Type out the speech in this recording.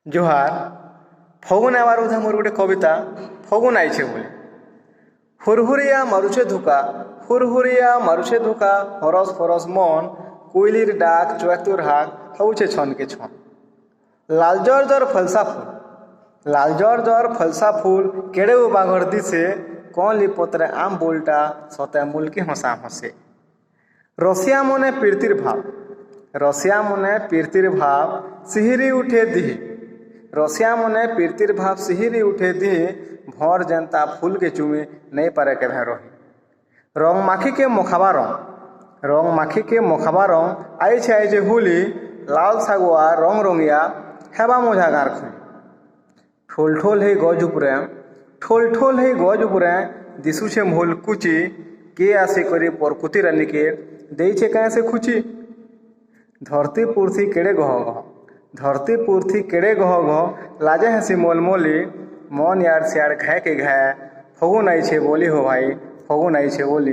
जोहार फगुन आवार उधा मोर गोटे कविता फगुन आइछे बोले हुरहुरिया मारुछे धोका हुरहुरिया मारुछे धोका हरस फरस मन कोयलिर डाक चुआतुर हाक हउछे छन के छन लालजर जर फलसा फूल केड़े बाघर दिसे कौन ली पत्रे आम बोलटा सते मूल की हंसा हंसे रसिया मने पीरतिर भाव सिहिरी उठे दिही रसिया मने पीरतिर भाव सिहिरी उठे दिही भर जनता फूल के चुमे नहीं पारे के भै रही रंग माखी के मोखाबा रंग आइछे हुली लाल सागुआ रंग रंगिया हेबा मोझा गार खुली ठोल हे गज उपरे दिशुछे मोल कुची के आसे करी परकुति रानी के देइछे कैसे खुची धरती पुरथी केड़े गह गह लाजे हसी मोल मोली मन यार सियार घाय के घाय फगुन आइछे बोली हो भाई फगुन आइछे बोली